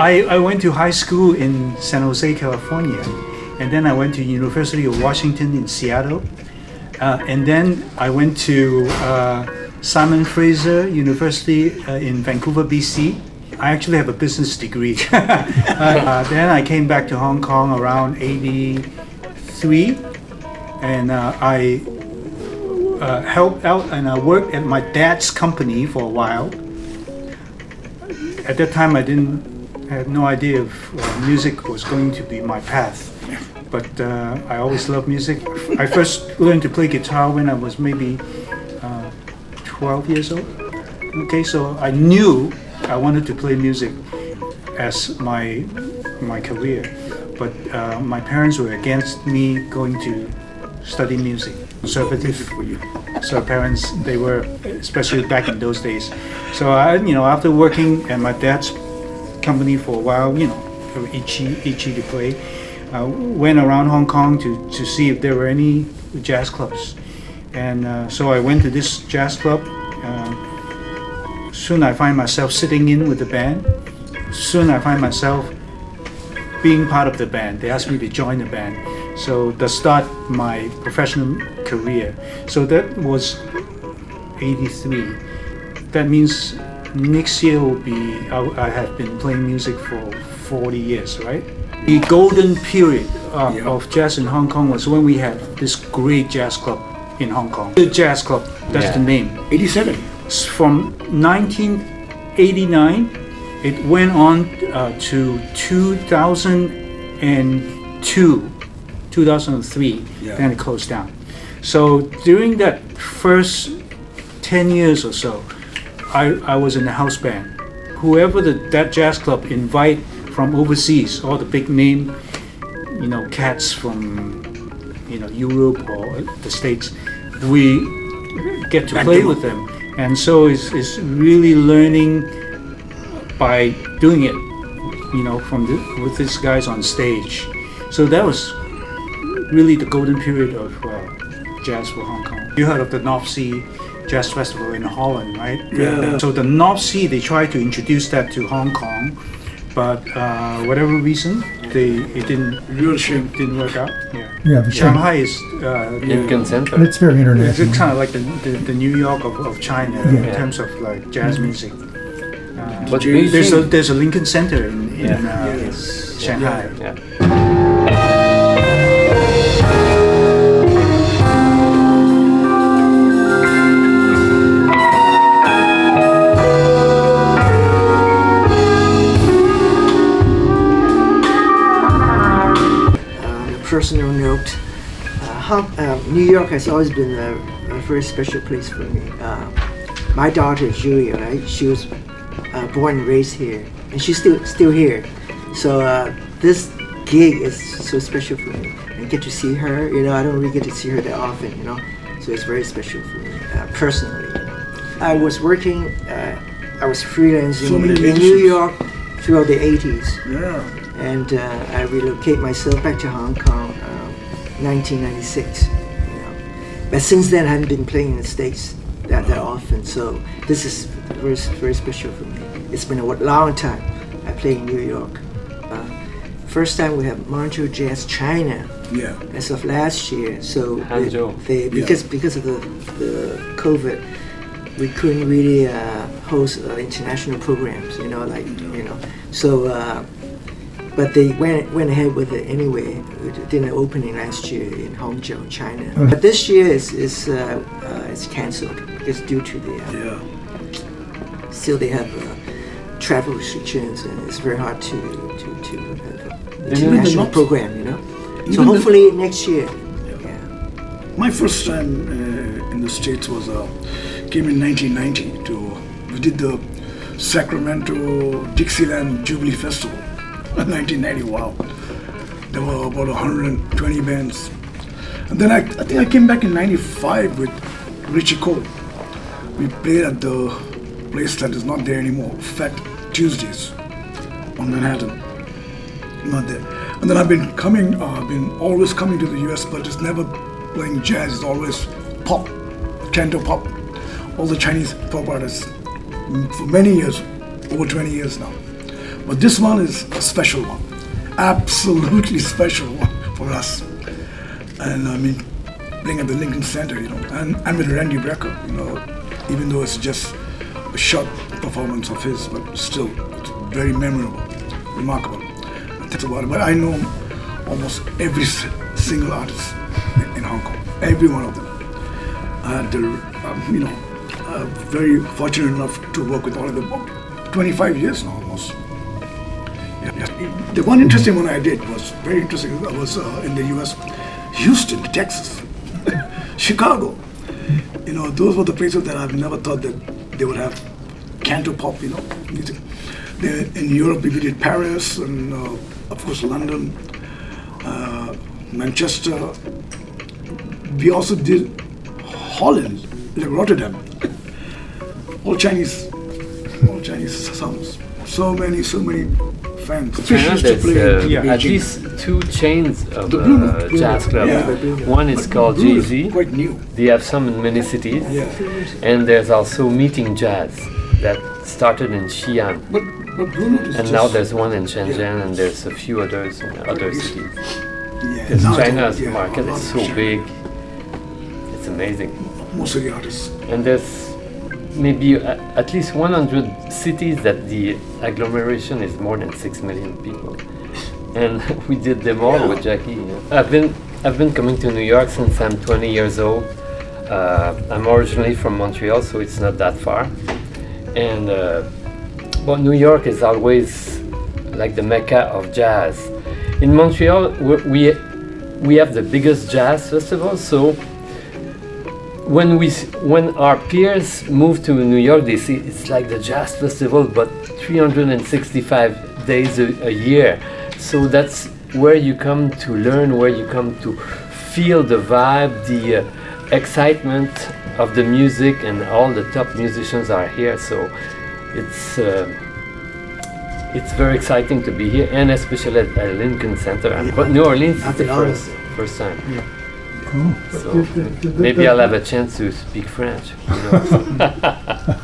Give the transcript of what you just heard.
I went to high school in San Jose, California, and then I went to University of Washington in Seattle, and then I went to Simon Fraser University in Vancouver, BC. I actually have a business degree. Then I came back to Hong Kong around '83, and I helped out and I worked at my dad's company for a while. At that time, I had no idea if music was going to be my path, but I always loved music. I first learned to play guitar when I was maybe 12 years old. Okay, so I knew I wanted to play music as my career, but my parents were against me going to study music. Conservative for you. So parents, they were, especially back in those days. So after working at my dad's company for a while, itchy to play, went around Hong Kong to see if there were any jazz clubs. And so I went to this jazz club. Soon I find myself sitting in with the band. Soon I find myself being part of the band. They asked me to join the band. So to start my professional career. So that was '83. That means next year will be, I have been playing music for 40 years, right? The golden period of jazz in Hong Kong was when we had this great jazz club in Hong Kong. The jazz club, that's the name. 87. From 1989, it went on to 2002, 2003, then it closed down. So during that first 10 years or so, I was in the house band. Whoever that jazz club invite from overseas, all the big name, cats from, Europe or the States, we get to play with them. And so it's really learning by doing it, with these guys on stage. So that was really the golden period of jazz for Hong Kong. You heard of the North Sea Jazz Festival in Holland, right? Yeah. So the North Sea, they tried to introduce that to Hong Kong, but whatever reason, it didn't work out. Yeah, Shanghai is Lincoln Center. It's very international. it's kind of like the New York of China in terms of like jazz music. But There's a Lincoln Center in Shanghai. Yeah. Personal note, New York has always been a very special place for me. My daughter Julia, right? She was born and raised here, and she's still here. So this gig is so special for me. I get to see her. I don't really get to see her that often. So it's very special for me personally. I was working. I was freelancing in New York throughout the '80s. Yeah. And I relocate myself back to Hong Kong, 1996. But since then, I haven't been playing in the States that often. So this is very, very special for me. It's been a long time I play in New York. First time we have Montreal Jazz China. Yeah. As of last year. So because of the COVID, we couldn't really host international programs. So. But they went ahead with it anyway. We did an opening last year in Hangzhou, China. But this year it's canceled because due to the still they have travel restrictions, and it's very hard to have an international program. So hopefully next year. Yeah. My first time in the States was came in 1990. We did the Sacramento Dixieland Jubilee Festival. 1990, wow. There were about 120 bands. And then I think I came back in 95 with Richie Cole. We played at the place that is not there anymore, Fat Tuesdays on Manhattan. Not there. And then I've been always coming to the US, but it's never playing jazz, it's always pop, canto pop. All the Chinese pop artists for many years, over 20 years now. But this one is a special one, absolutely special one for us. And I mean, playing at the Lincoln Center, and I'm with Randy Brecker, even though it's just a short performance of his, but still, it's very memorable, remarkable. That's about it. But I know almost every single artist in Hong Kong, every one of them. Very fortunate enough to work with all of them. 25 years now, almost. Yeah. The one interesting one I did was very interesting. I was in the U.S., Houston, Texas, Chicago. Those were the places that I've never thought that they would have cantopop, music. In Europe, we did Paris and, of course, London, Manchester. We also did Holland, like Rotterdam. All Chinese songs. So many fans. China, Fishes to play there's in at Beijing. least 2 chains of The Blue Note. jazz clubs. Yeah. One is called Blue is Jay-Z. quite new. They have some in many cities. Yeah. And there's also Meeting Jazz that started in Xi'an. But Blue Note is And now there's one in Shenzhen, and there's a few others in other cities. Yeah, Because now China's yeah, market a lot is of so China. big. It's amazing. Most of the artists. And there's maybe at least 100 cities that the agglomeration is more than 6 million people. And we did them all Yeah. with Jackie. I've been coming to New York since I'm 20 years old. I'm originally from Montreal, so it's not that far. And but New York is always like the mecca of jazz. In Montreal, we have the biggest jazz festival, so when our peers move to New York, they see it's like the jazz festival, but 365 days a year. So that's where you come to learn, where you come to feel the vibe, the excitement of the music, and all the top musicians are here. So it's very exciting to be here, and especially at Lincoln Center. But New Orleans is the first time. Yeah. So maybe I'll have a chance to speak French. Who knows?